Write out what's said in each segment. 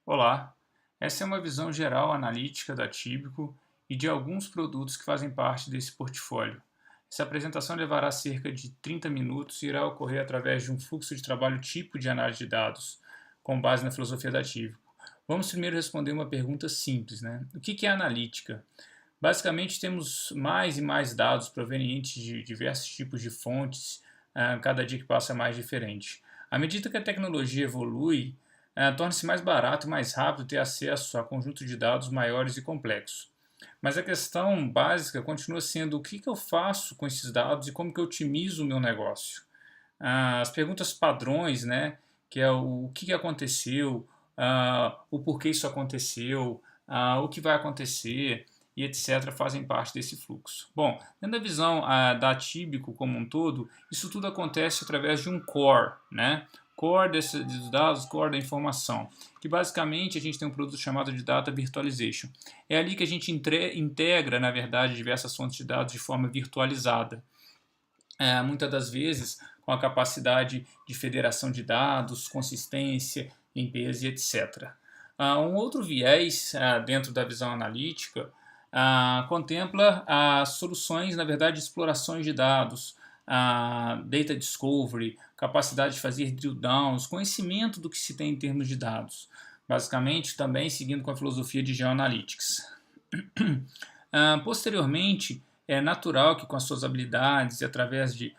Olá, essa é uma visão geral analítica da Tíbico e de alguns produtos que fazem parte desse portfólio. Essa apresentação levará cerca de 30 minutos e irá ocorrer através de um fluxo de trabalho tipo de análise de dados, com base na filosofia da Tíbico. Vamos primeiro responder uma pergunta simples, né? O que é analítica? Basicamente, temos mais e mais dados provenientes de diversos tipos de fontes, cada dia que passa é mais diferente. À medida que a tecnologia evolui, torna-se mais barato e mais rápido ter acesso a conjuntos de dados maiores e complexos. Mas a questão básica continua sendo o que eu faço com esses dados e como que eu otimizo o meu negócio. As perguntas padrões, né, que é o que aconteceu, o porquê isso aconteceu, o que vai acontecer e etc., fazem parte desse fluxo. Bom, dentro da visão da Tíbico como um todo, isso tudo acontece através de um core, né? Core dos dados, core da informação, que basicamente a gente tem um produto chamado de Data Virtualization. É ali que a gente integra, na verdade, diversas fontes de dados de forma virtualizada. Muitas das vezes com a capacidade de federação de dados, consistência, limpeza e etc. Um outro viés dentro da visão analítica contempla soluções, na verdade, de explorações de dados, data discovery, capacidade de fazer drill downs, conhecimento do que se tem em termos de dados. Basicamente, também seguindo com a filosofia de Geoanalytics. Posteriormente, é natural que com as suas habilidades e através de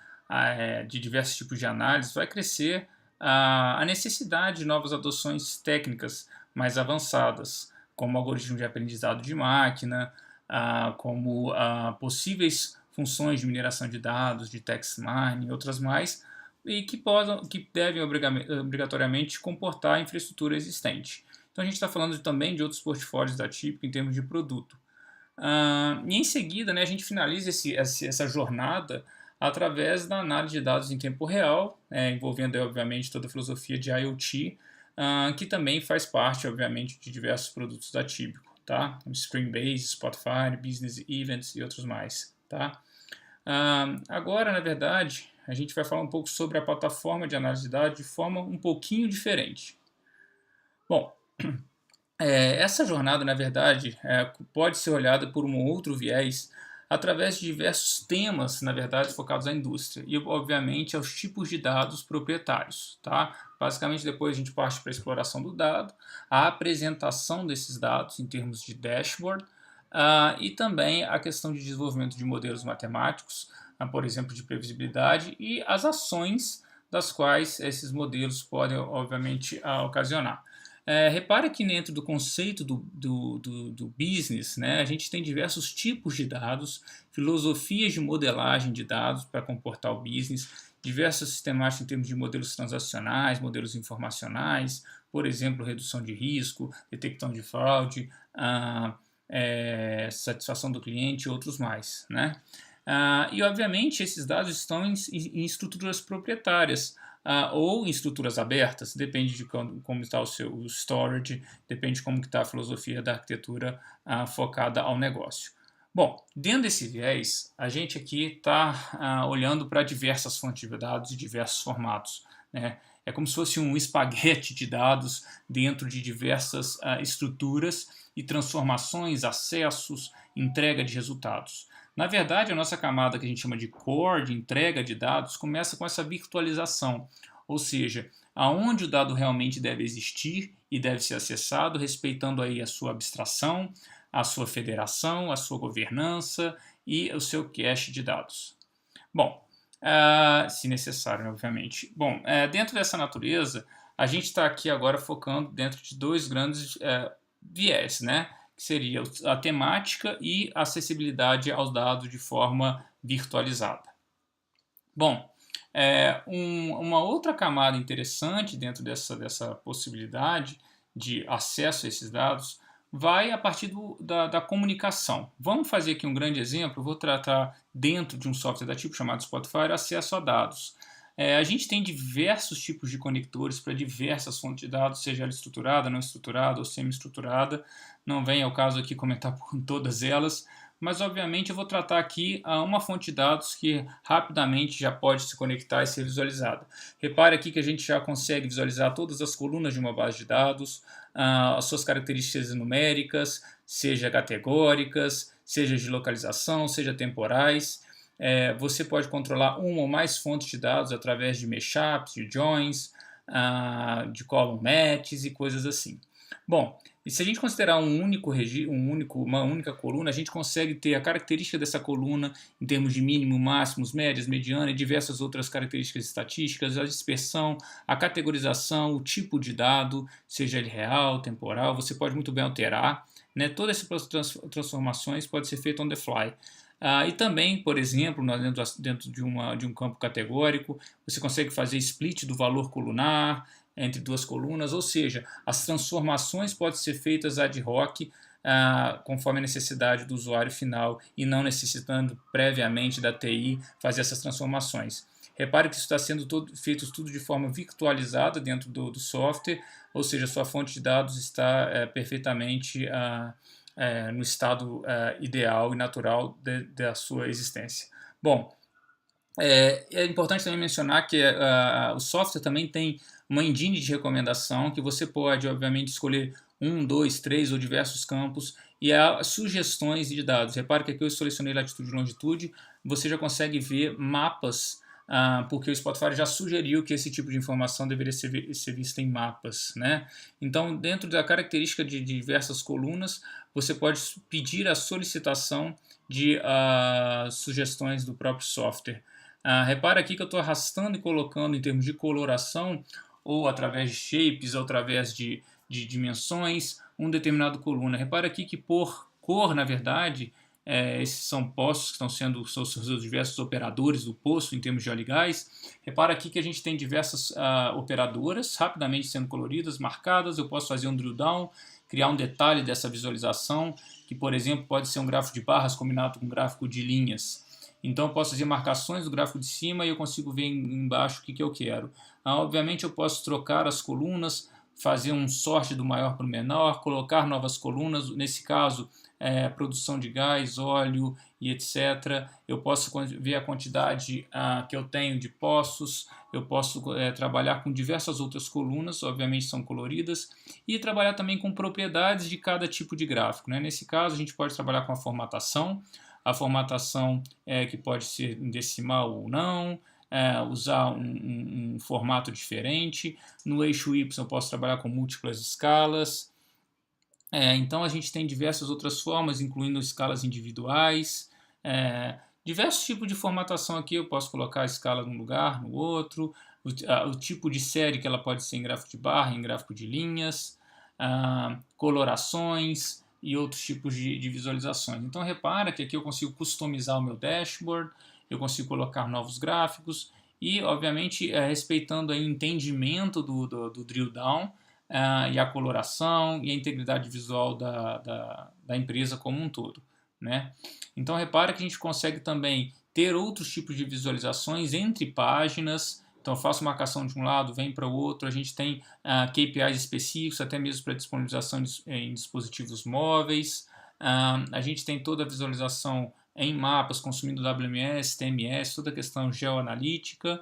diversos tipos de análise vai crescer a necessidade de novas adoções técnicas mais avançadas, como algoritmos de aprendizado de máquina, como possíveis funções de mineração de dados, de text mining e outras mais, e que devem obrigatoriamente comportar a infraestrutura existente. Então a gente está falando também de outros portfólios da Típico em termos de produto. E em seguida, né, a gente finaliza essa jornada através da análise de dados em tempo real, envolvendo, obviamente, toda a filosofia de IoT, que também faz parte, obviamente, de diversos produtos da Tíbico, tá? Spring-Base, Spotify, Business Events e outros mais, tá? Agora, na verdade, a gente vai falar um pouco sobre a plataforma de análise de dados de forma um pouquinho diferente. Bom, essa jornada, na verdade, pode ser olhada por um outro viés através de diversos temas, na verdade, focados na indústria e, obviamente, aos tipos de dados proprietários. Tá? Basicamente, depois a gente parte para a exploração do dado, a apresentação desses dados em termos de dashboard e também a questão de desenvolvimento de modelos matemáticos, por exemplo, de previsibilidade e as ações das quais esses modelos podem, obviamente, ocasionar. Repara que dentro do conceito do business, né, a gente tem diversos tipos de dados, filosofias de modelagem de dados para comportar o business, diversas sistemáticas em termos de modelos transacionais, modelos informacionais, por exemplo, redução de risco, detecção de fraude, satisfação do cliente e outros mais. Né? E, obviamente, esses dados estão em estruturas proprietárias, ou em estruturas abertas, depende de como está o seu storage, depende de como está a filosofia da arquitetura focada ao negócio. Bom, dentro desse viés, a gente aqui está olhando para diversas fontes de dados e diversos formatos. Né? É como se fosse um espaguete de dados dentro de diversas estruturas e transformações, acessos, entrega de resultados. Na verdade, a nossa camada que a gente chama de core, de entrega de dados, começa com essa virtualização, ou seja, aonde o dado realmente deve existir e deve ser acessado, respeitando aí a sua abstração, a sua federação, a sua governança e o seu cache de dados. Bom, se necessário, obviamente. Bom, dentro dessa natureza, a gente está aqui agora focando dentro de dois grandes viés, né? Que seria a temática e a acessibilidade aos dados de forma virtualizada. Bom, uma outra camada interessante dentro dessa possibilidade de acesso a esses dados vai a partir da comunicação. Vamos fazer aqui um grande exemplo, vou tratar dentro de um software da tipo chamado Spotify, acesso a dados. A gente tem diversos tipos de conectores para diversas fontes de dados, seja ela estruturada, não estruturada ou semi-estruturada. Não vem ao caso aqui comentar por todas elas, mas obviamente eu vou tratar aqui uma fonte de dados que rapidamente já pode se conectar e ser visualizada. Repare aqui que a gente já consegue visualizar todas as colunas de uma base de dados, as suas características numéricas, seja categóricas, seja de localização, seja temporais. Você pode controlar uma ou mais fontes de dados através de mashups, de joins, de column matches e coisas assim. Bom, e se a gente considerar uma única coluna, a gente consegue ter a característica dessa coluna em termos de mínimo, máximos, médias, mediana e diversas outras características estatísticas, a dispersão, a categorização, o tipo de dado, seja ele real, temporal, você pode muito bem alterar, né? Todas essas transformações podem ser feitas on the fly. E também, por exemplo, dentro de um campo categórico, você consegue fazer split do valor colunar entre duas colunas, ou seja, as transformações podem ser feitas ad hoc, conforme a necessidade do usuário final e não necessitando previamente da TI fazer essas transformações. Repare que isso está sendo feito tudo de forma virtualizada dentro do software, ou seja, sua fonte de dados está perfeitamente no estado ideal e natural da sua existência. Bom, é importante também mencionar que o software também tem uma engine de recomendação que você pode, obviamente, escolher 1, 2, 3 ou diversos campos e há sugestões de dados. Repare que aqui eu selecionei latitude e longitude, você já consegue ver mapas, porque o Spotify já sugeriu que esse tipo de informação deveria ser vista em mapas, né? Então, dentro da característica de diversas colunas, você pode pedir a solicitação de sugestões do próprio software. Repara aqui que eu estou arrastando e colocando em termos de coloração, ou através de shapes, ou através de dimensões, um determinado coluna. Repara aqui que por cor, na verdade, esses são postos que estão sendo os diversos operadores do posto em termos de óleo e gás. Repara aqui que a gente tem diversas operadoras rapidamente sendo coloridas, marcadas. Eu posso fazer um drill down, criar um detalhe dessa visualização, que, por exemplo, pode ser um gráfico de barras combinado com um gráfico de linhas. Então, eu posso fazer marcações do gráfico de cima e eu consigo ver embaixo o que eu quero. Obviamente, eu posso trocar as colunas, fazer um sort do maior para o menor, colocar novas colunas, nesse caso, produção de gás, óleo e etc. Eu posso ver a quantidade que eu tenho de poços, eu posso trabalhar com diversas outras colunas, obviamente são coloridas, e trabalhar também com propriedades de cada tipo de gráfico, né? Nesse caso, a gente pode trabalhar com a formatação que pode ser em decimal ou não, usar um formato diferente. No eixo Y eu posso trabalhar com múltiplas escalas. Então a gente tem diversas outras formas, incluindo escalas individuais. Diversos tipos de formatação aqui, eu posso colocar a escala num lugar, no outro. O tipo de série que ela pode ser em gráfico de barra, em gráfico de linhas. Colorações e outros tipos de visualizações. Então repara que aqui eu consigo customizar o meu dashboard, eu consigo colocar novos gráficos e, obviamente, respeitando o entendimento do drill down e a coloração e a integridade visual da empresa como um todo, né? Então repara que a gente consegue também ter outros tipos de visualizações entre páginas. Então eu faço marcação de um lado, vem para o outro, a gente tem KPIs específicos, até mesmo para disponibilização em dispositivos móveis. A gente tem toda a visualização em mapas, consumindo WMS, TMS, toda a questão geoanalítica,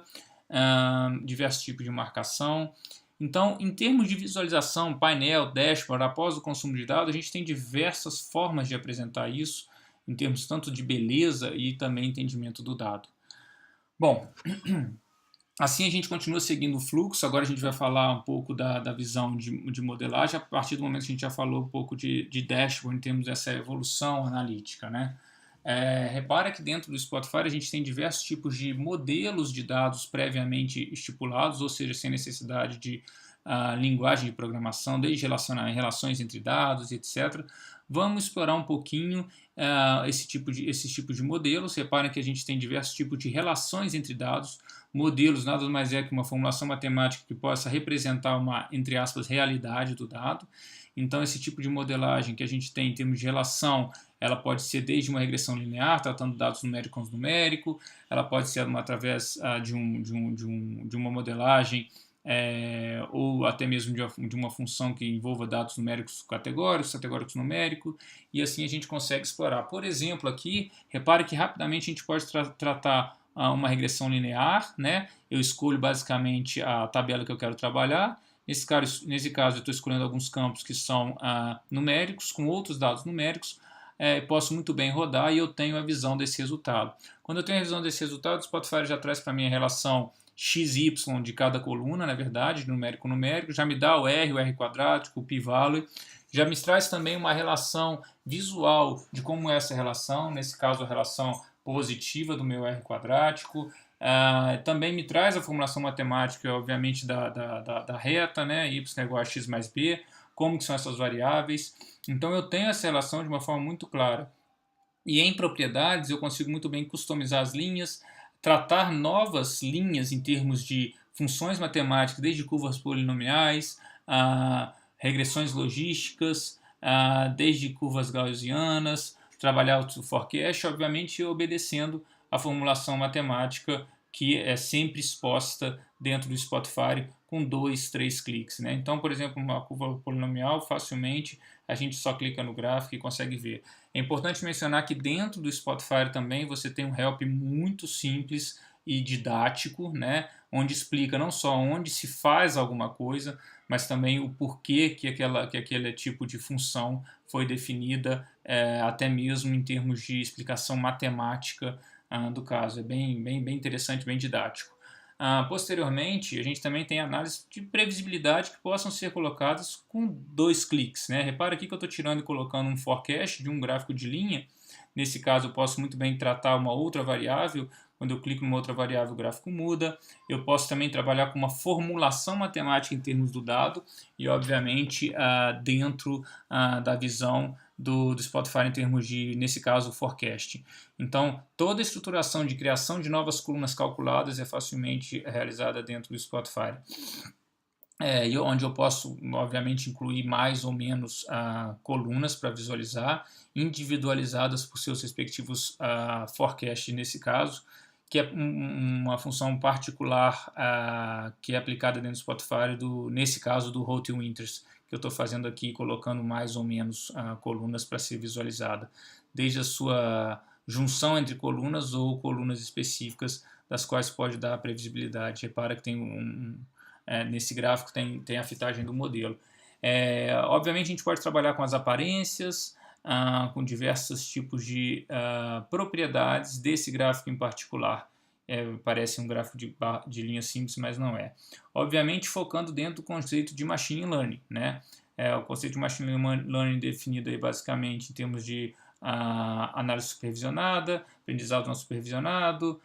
diversos tipos de marcação. Então, em termos de visualização, painel, dashboard, após o consumo de dados, a gente tem diversas formas de apresentar isso, em termos tanto de beleza e também entendimento do dado. Bom, assim a gente continua seguindo o fluxo. Agora a gente vai falar um pouco da visão de modelagem, a partir do momento que a gente já falou um pouco de dashboard, em termos dessa evolução analítica, né? Repara que dentro do Spotify a gente tem diversos tipos de modelos de dados previamente estipulados, ou seja, sem necessidade de linguagem de programação, desde relações entre dados, etc. Vamos explorar um pouquinho esses tipos de modelos. Reparem que a gente tem diversos tipos de relações entre dados. Modelos nada mais é que uma formulação matemática que possa representar uma, entre aspas, realidade do dado. Então, esse tipo de modelagem que a gente tem em termos de relação, ela pode ser desde uma regressão linear, tratando dados numéricos com numérico, ela pode ser através de uma modelagem ou até mesmo de uma função que envolva dados numéricos categóricos, categóricos numéricos, e assim a gente consegue explorar. Por exemplo, aqui, repare que rapidamente a gente pode tratar uma regressão linear, né? Eu escolho basicamente a tabela que eu quero trabalhar. Nesse caso eu estou escolhendo alguns campos que são numéricos, com outros dados numéricos. Posso muito bem rodar e eu tenho a visão desse resultado. Quando eu tenho a visão desse resultado, o Spotify já traz para mim a relação XY de cada coluna, na verdade, numérico, já me dá o R quadrático, o p-value, já me traz também uma relação visual de como é essa relação, nesse caso a relação positiva do meu R quadrático. Também me traz a formulação matemática, obviamente, da reta, né? Y é igual a x mais b, como que são essas variáveis. Então eu tenho essa relação de uma forma muito clara. E em propriedades eu consigo muito bem customizar as linhas, tratar novas linhas em termos de funções matemáticas, desde curvas polinomiais, regressões logísticas, desde curvas gaussianas, trabalhar o forecast, obviamente obedecendo a formulação matemática que é sempre exposta dentro do Spotify com 2, 3 cliques, né? Então, por exemplo, uma curva polinomial, facilmente a gente só clica no gráfico e consegue ver. É importante mencionar que dentro do Spotify também você tem um help muito simples e didático, né? Onde explica não só onde se faz alguma coisa, mas também o porquê que aquele tipo de função foi definida, até mesmo em termos de explicação matemática do caso. É bem interessante, bem didático. Posteriormente, a gente também tem análise de previsibilidade que possam ser colocadas com 2 cliques, né? Repara aqui que eu estou tirando e colocando um forecast de um gráfico de linha. Nesse caso, eu posso muito bem tratar uma outra variável. Quando eu clico numa outra variável, o gráfico muda. Eu posso também trabalhar com uma formulação matemática em termos do dado e, obviamente, dentro da visão do Spotify em termos de, nesse caso, forecast. Então, toda a estruturação de criação de novas colunas calculadas é facilmente realizada dentro do Spotify. Onde eu posso, obviamente, incluir mais ou menos colunas para visualizar, individualizadas por seus respectivos forecast nesse caso, que é uma função particular que é aplicada dentro do Spotify, nesse caso do Hot Winters, que eu estou fazendo aqui, colocando mais ou menos colunas para ser visualizada, desde a sua junção entre colunas ou colunas específicas, das quais pode dar a previsibilidade. Repara que tem nesse gráfico tem a fitagem do modelo. Obviamente a gente pode trabalhar com as aparências, com diversos tipos de propriedades desse gráfico em particular. Parece um gráfico de linha simples, mas não é. Obviamente focando dentro do conceito de Machine Learning, né? O conceito de Machine Learning definido aí basicamente em termos de análise supervisionada, aprendizado não supervisionado,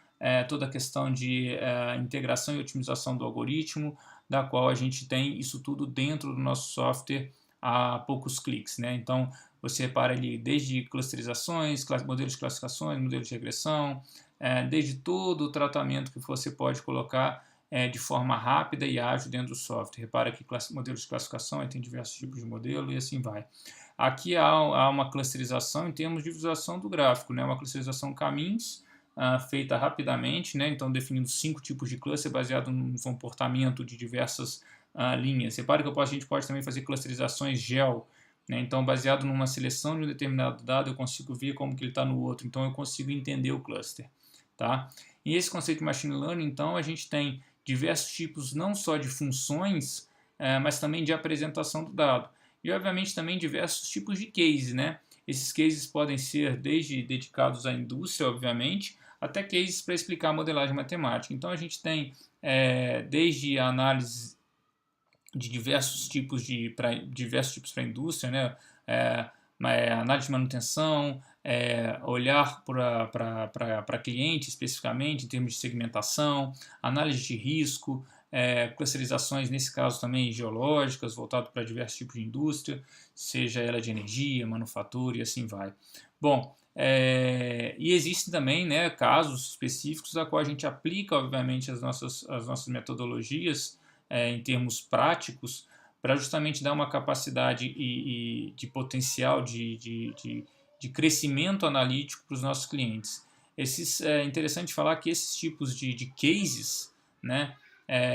toda a questão de integração e otimização do algoritmo, da qual a gente tem isso tudo dentro do nosso software a poucos cliques, né? Então, você repara ali desde clusterizações, modelos de classificações, modelos de regressão, desde todo o tratamento que você pode colocar de forma rápida e ágil dentro do software. Repara que modelos de classificação tem diversos tipos de modelo e assim vai. Aqui há uma clusterização em termos de visualização do gráfico, né? Uma clusterização caminhos, feita rapidamente, né? Então definindo 5 tipos de cluster baseado no comportamento de diversas linhas. Repare que a gente pode também fazer clusterizações gel, né? Então baseado numa seleção de um determinado dado eu consigo ver como que ele está no outro, então eu consigo entender o cluster, tá? E esse conceito de Machine Learning, então a gente tem diversos tipos não só de funções, mas também de apresentação do dado. E obviamente também diversos tipos de cases, né? Esses cases podem ser desde dedicados à indústria, obviamente, até cases para explicar a modelagem matemática. Então a gente tem desde a análise de diversos tipos para a indústria, né? Análise de manutenção, olhar para cliente especificamente em termos de segmentação, análise de risco, clusterizações, nesse caso também geológicas, voltado para diversos tipos de indústria, seja ela de energia, manufatura e assim vai. Bom, e existem também, né, casos específicos a qual a gente aplica, obviamente, as nossas metodologias em termos práticos para justamente dar uma capacidade de potencial de crescimento analítico para os nossos clientes. É interessante falar que esses tipos de cases, né,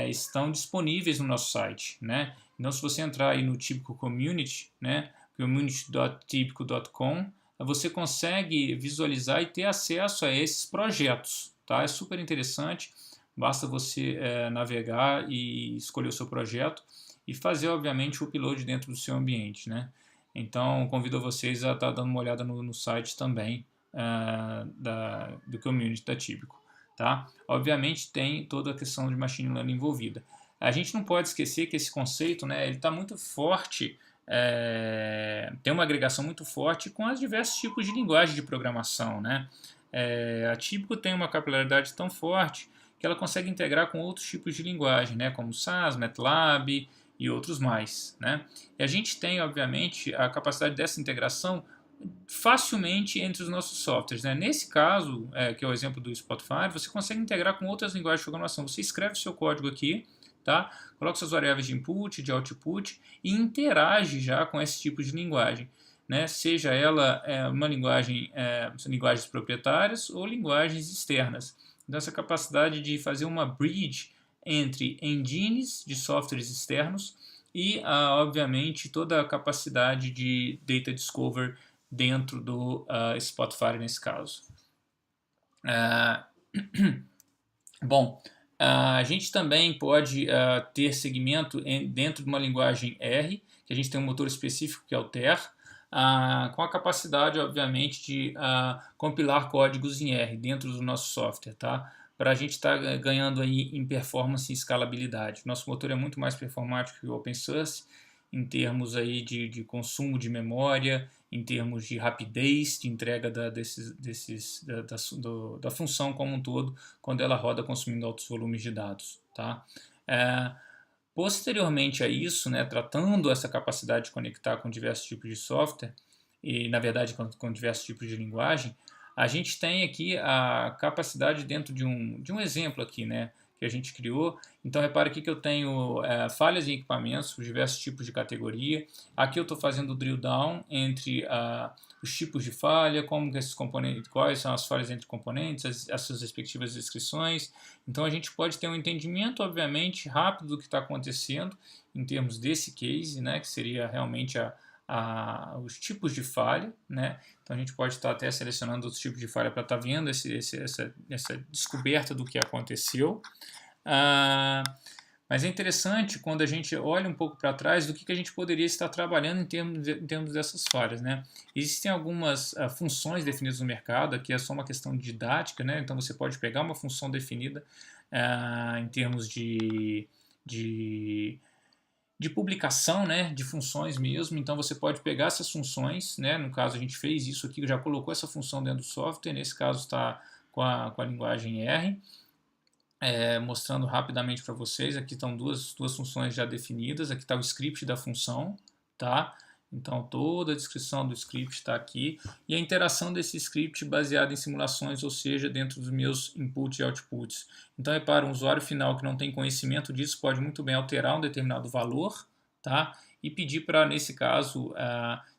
estão disponíveis no nosso site, né? Então, se você entrar aí no Típico Community, né, community.tipico.com, você consegue visualizar e ter acesso a esses projetos, tá? É super interessante, basta você navegar e escolher o seu projeto e fazer, obviamente, o upload dentro do seu ambiente, né? Então, convido vocês a estar dando uma olhada no site também do Community da Típico, tá? Obviamente, tem toda a questão de Machine Learning envolvida. A gente não pode esquecer que esse conceito, né, ele está muito forte, tem uma agregação muito forte com os diversos tipos de linguagem de programação, né? A Típico tem uma capilaridade tão forte que ela consegue integrar com outros tipos de linguagem, né, como SAS, MATLAB e outros mais, né? E a gente tem, obviamente, a capacidade dessa integração facilmente entre os nossos softwares, né? Nesse caso, que é o exemplo do Spotify, você consegue integrar com outras linguagens de programação. Você escreve o seu código aqui, tá? Coloca suas variáveis de input, de output e interage já com esse tipo de linguagem, né? Seja ela uma linguagem, linguagens proprietárias ou linguagens externas. Então, essa capacidade de fazer uma bridge entre engines de softwares externos e, obviamente, toda a capacidade de data discovery dentro do Spotify nesse caso. Bom, a gente também pode ter segmento dentro de uma linguagem R, que a gente tem um motor específico que é o TER, com a capacidade, obviamente, de compilar códigos em R dentro do nosso software, tá? Para a gente estar ganhando aí em performance e escalabilidade. Nosso motor é muito mais performático que o open source, em termos aí de consumo de memória, em termos de rapidez de entrega da função como um todo, quando ela roda consumindo altos volumes de dados, tá? Posteriormente a isso, né, tratando essa capacidade de conectar com diversos tipos de software, e na verdade com diversos tipos de linguagem, a gente tem aqui a capacidade dentro de um exemplo aqui, né, que a gente criou. Então, repare aqui que eu tenho falhas em equipamentos, diversos tipos de categoria. Aqui eu estou fazendo o drill down entre os tipos de falha, como que esses componentes, quais são as falhas entre componentes, as suas respectivas descrições. Então, a gente pode ter um entendimento, obviamente, rápido do que está acontecendo em termos desse case, né, que seria realmente os tipos de falha, né? Então a gente pode estar até selecionando outros tipos de falha para estar vendo essa descoberta do que aconteceu. Mas é interessante quando a gente olha um pouco para trás do que a gente poderia estar trabalhando em termos dessas falhas, né? Existem algumas funções definidas no mercado, aqui é só uma questão de didática, né? Então você pode pegar uma função definida em termos de publicação, né, de funções mesmo. Então você pode pegar essas funções, né, no caso a gente fez isso aqui, já colocou essa função dentro do software, nesse caso está com a linguagem R, mostrando rapidamente para vocês. Aqui estão duas funções já definidas, aqui está o script da função, tá? Então toda a descrição do script está aqui e a interação desse script baseada em simulações, ou seja, dentro dos meus inputs e outputs. Então repara, um usuário final que não tem conhecimento disso pode muito bem alterar um determinado valor, tá? E pedir para, nesse caso,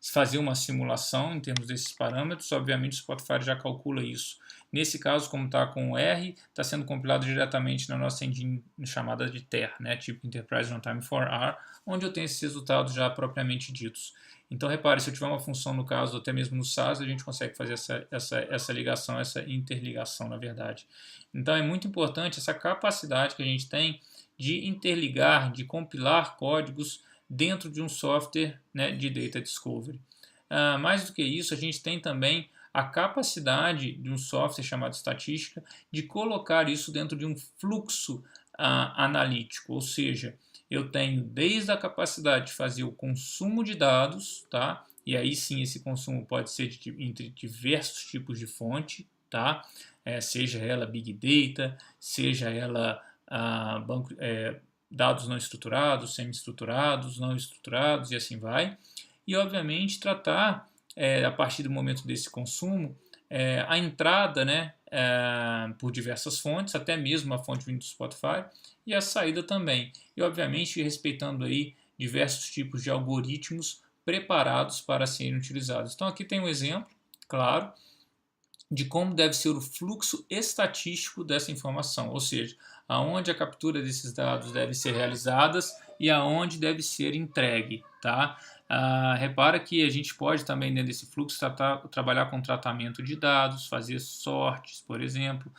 fazer uma simulação em termos desses parâmetros. Obviamente o Spotify já calcula isso. Nesse caso, como está com R, está sendo compilado diretamente na nossa engine chamada de TER, né, tipo Enterprise Runtime for R, onde eu tenho esses resultados já propriamente ditos. Então, repare, se eu tiver uma função, no caso, até mesmo no SAS, a gente consegue fazer essa ligação, essa interligação, na verdade. Então, é muito importante essa capacidade que a gente tem de interligar, de compilar códigos dentro de um software, né, de Data Discovery. Mais do que isso, a gente tem também a capacidade de um software chamado estatística de colocar isso dentro de um fluxo analítico, ou seja, eu tenho desde a capacidade de fazer o consumo de dados, tá? E aí sim esse consumo pode ser entre diversos tipos de fonte, tá? Seja ela Big Data, seja ela dados não estruturados, semi-estruturados, não estruturados e assim vai. E obviamente tratar a partir do momento desse consumo, a entrada, né, por diversas fontes, até mesmo a fonte vindo do Spotify, e a saída também. E, obviamente, respeitando aí diversos tipos de algoritmos preparados para serem utilizados. Então, aqui tem um exemplo, claro, de como deve ser o fluxo estatístico dessa informação. Ou seja, aonde a captura desses dados deve ser realizada e aonde deve ser entregue, tá? Repara que a gente pode também, dentro desse fluxo, trabalhar com tratamento de dados, fazer sortes, por exemplo,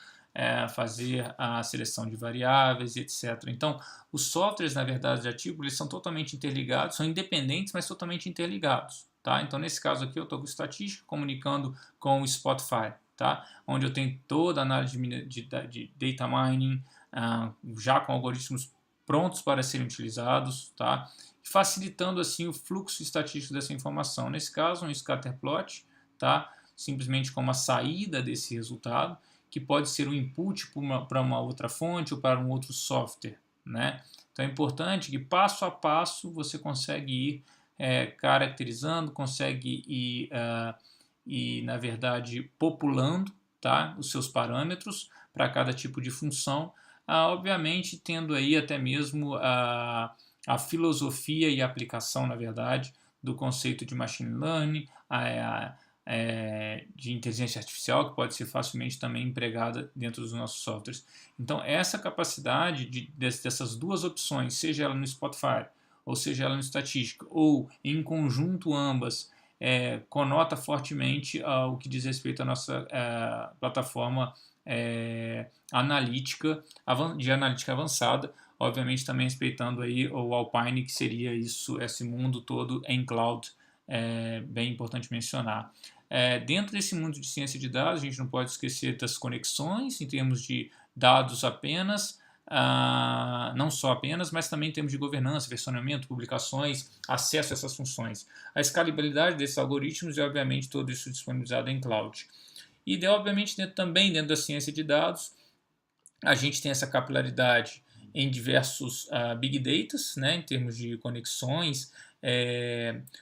fazer a seleção de variáveis, etc. Então, os softwares, na verdade, de Atigo, eles são totalmente interligados, são independentes, mas totalmente interligados. Tá? Então, nesse caso aqui, eu estou com estatística comunicando com o Spotify, tá? Onde eu tenho toda a análise de data mining, já com algoritmos prontos para serem utilizados, tá? Facilitando assim o fluxo estatístico dessa informação. Nesse caso, um scatterplot, tá? Simplesmente como a saída desse resultado, que pode ser um input para uma outra fonte ou para um outro software, né? Então é importante que passo a passo você consegue ir caracterizando, consegue ir na verdade, populando, tá, os seus parâmetros para cada tipo de função, obviamente tendo aí até mesmo a filosofia e a aplicação, na verdade, do conceito de machine learning, de inteligência artificial, que pode ser facilmente também empregada dentro dos nossos softwares. Então, essa capacidade dessas duas opções, seja ela no Spotify, ou seja ela no Estatística, ou em conjunto ambas, conota fortemente ao que diz respeito à nossa plataforma analítica, de analítica avançada, obviamente também respeitando aí o Alpine, que seria isso, esse mundo todo em cloud, bem importante mencionar. Dentro desse mundo de ciência de dados, a gente não pode esquecer das conexões, em termos de dados apenas, não só apenas, mas também em termos de governança, versionamento, publicações, acesso a essas funções. A escalabilidade desses algoritmos e, obviamente, tudo isso disponibilizado em cloud. E, obviamente, também dentro da ciência de dados, a gente tem essa capilaridade em diversos big data, né, em termos de conexões,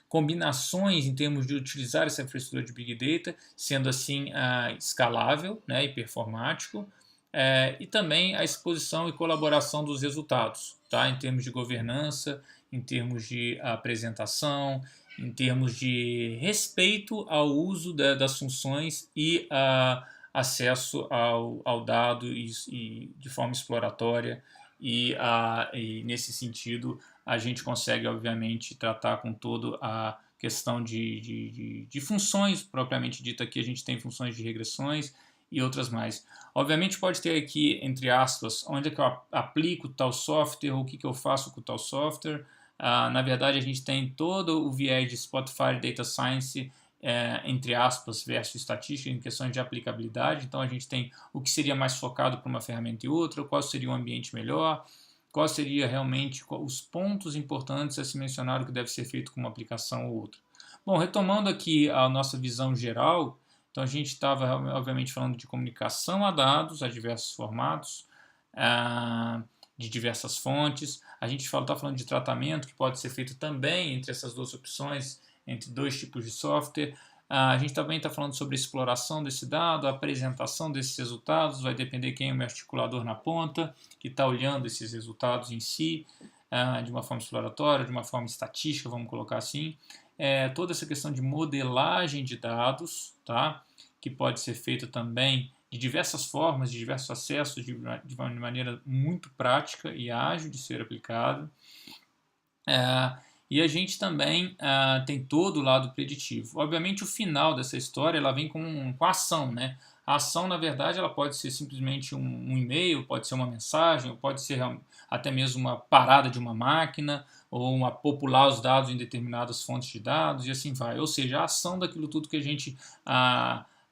combinações em termos de utilizar essa infraestrutura de big data, sendo assim escalável, né, e performático, e também a exposição e colaboração dos resultados, tá, em termos de governança, em termos de apresentação, em termos de respeito ao uso das funções e acesso ao dado e de forma exploratória, e nesse sentido a gente consegue obviamente tratar com toda a questão de funções propriamente dita. Aqui a gente tem funções de regressões e outras mais. Obviamente pode ter aqui, entre aspas, onde é que eu aplico tal software, o que eu faço com tal software. Na verdade a gente tem todo o viés de Spotify Data Science, entre aspas, versus estatística em questões de aplicabilidade. Então a gente tem o que seria mais focado para uma ferramenta e outra, qual seria o ambiente melhor, qual seria realmente os pontos importantes a se mencionar o que deve ser feito com uma aplicação ou outra. Bom, retomando aqui a nossa visão geral, então a gente estava obviamente falando de comunicação a dados, a diversos formatos, de diversas fontes. A gente está falando de tratamento, que pode ser feito também entre essas duas opções, entre dois tipos de software. A gente também está falando sobre a exploração desse dado, a apresentação desses resultados, vai depender quem é o meu articulador na ponta, que está olhando esses resultados em si, de uma forma exploratória, de uma forma estatística, vamos colocar assim. Toda essa questão de modelagem de dados, tá? Que pode ser feita também de diversas formas, de diversos acessos, de uma maneira muito prática e ágil de ser aplicado. E a gente também tem todo o lado preditivo. Obviamente o final dessa história ela vem com a ação, né? A ação, na verdade, ela pode ser simplesmente um e-mail, pode ser uma mensagem, ou pode ser até mesmo uma parada de uma máquina, ou uma popular os dados em determinadas fontes de dados, e assim vai. Ou seja, a ação daquilo tudo que a gente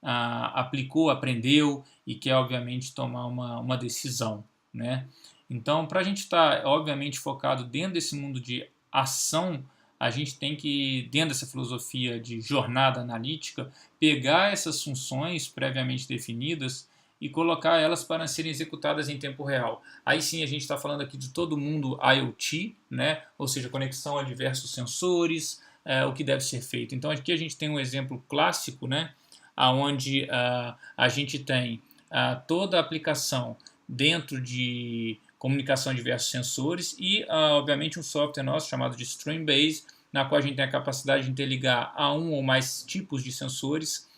aplicou, aprendeu e quer, obviamente, tomar uma decisão, né? Então, para a gente estar, obviamente, focado dentro desse mundo de ação, a gente tem que, dentro dessa filosofia de jornada analítica, pegar essas funções previamente definidas e colocar elas para serem executadas em tempo real. Aí sim a gente está falando aqui de todo mundo IoT, né? Ou seja, conexão a diversos sensores, o que deve ser feito. Então aqui a gente tem um exemplo clássico, né? Onde a gente tem toda a aplicação dentro de comunicação de diversos sensores e, obviamente, um software nosso chamado de Streambase, na qual a gente tem a capacidade de interligar a um ou mais tipos de sensores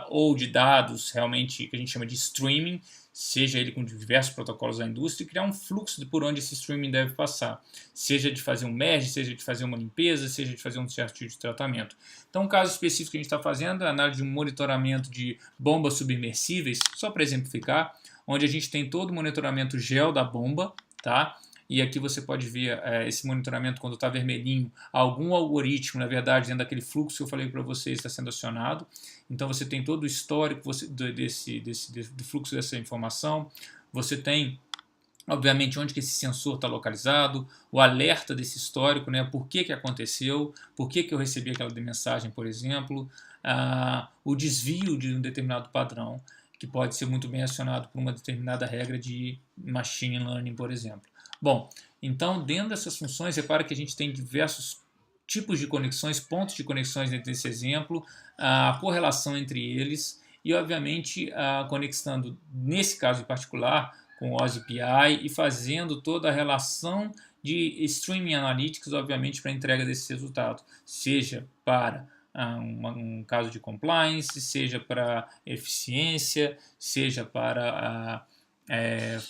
ou de dados realmente que a gente chama de streaming, seja ele com diversos protocolos da indústria, e criar um fluxo por onde esse streaming deve passar, seja de fazer um merge, seja de fazer uma limpeza, seja de fazer um certo tipo de tratamento. Então, um caso específico que a gente está fazendo é a análise de um monitoramento de bombas submersíveis, só para exemplificar, onde a gente tem todo o monitoramento gel da bomba, tá? E aqui você pode ver esse monitoramento quando está vermelhinho, algum algoritmo, na verdade, dentro daquele fluxo que eu falei para vocês, está sendo acionado. Então você tem todo o histórico do fluxo dessa informação. Você tem, obviamente, onde que esse sensor está localizado, o alerta desse histórico, né? Por que aconteceu, por que eu recebi aquela mensagem, por exemplo, o desvio de um determinado padrão, que pode ser muito bem acionado por uma determinada regra de machine learning, por exemplo. Bom, então dentro dessas funções, repara que a gente tem diversos tipos de conexões, pontos de conexões dentro desse exemplo, a correlação entre eles e, obviamente, conectando, nesse caso em particular, com o OSPI e fazendo toda a relação de Streaming Analytics, obviamente, para a entrega desse resultado, seja para um caso de compliance, seja para eficiência, seja para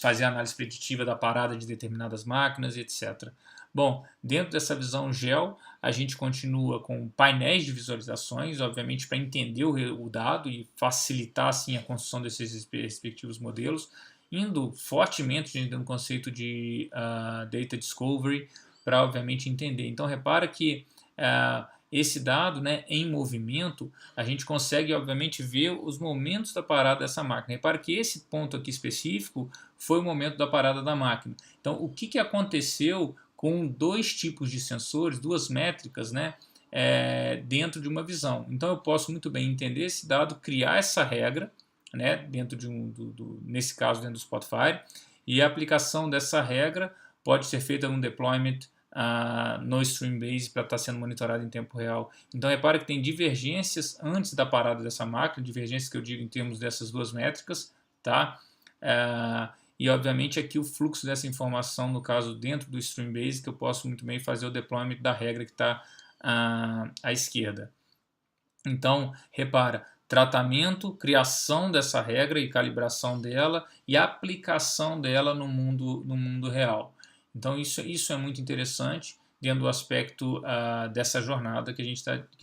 fazer a análise preditiva da parada de determinadas máquinas, etc. Bom, dentro dessa visão GEL, a gente continua com painéis de visualizações, obviamente para entender o dado e facilitar assim a construção desses respectivos modelos, indo fortemente dentro do conceito de Data Discovery, para obviamente entender. Então repara que esse dado, né, em movimento, a gente consegue obviamente ver os momentos da parada dessa máquina. Repara que esse ponto aqui específico foi o momento da parada da máquina. Então o que aconteceu com dois tipos de sensores, duas métricas, né, dentro de uma visão. Então eu posso muito bem entender esse dado, criar essa regra, né, dentro de nesse caso dentro do Spotfire, e a aplicação dessa regra pode ser feita num deployment no Streambase para estar sendo monitorado em tempo real. Então repare que tem divergências antes da parada dessa máquina, divergências que eu digo em termos dessas duas métricas, tá? E obviamente aqui o fluxo dessa informação, no caso dentro do Streambase, que eu posso muito bem fazer o deployment da regra que está à esquerda. Então, repara, tratamento, criação dessa regra e calibração dela e aplicação dela no mundo real. Então, isso é muito interessante dentro do aspecto dessa jornada que a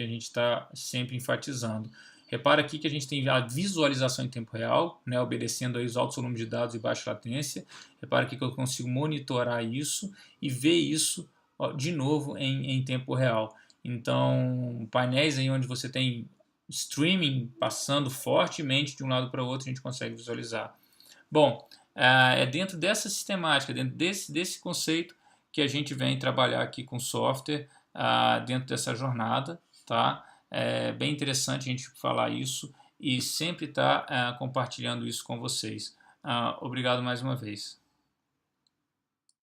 gente está sempre enfatizando. Repara aqui que a gente tem a visualização em tempo real, né, obedecendo aí os altos volumes de dados e baixa latência. Repara aqui que eu consigo monitorar isso e ver isso de novo em tempo real. Então, painéis aí onde você tem streaming passando fortemente de um lado para o outro, a gente consegue visualizar. Bom, é dentro dessa sistemática, dentro desse conceito que a gente vem trabalhar aqui com software, dentro dessa jornada, tá? É bem interessante a gente falar isso e sempre estar compartilhando isso com vocês. Obrigado mais uma vez.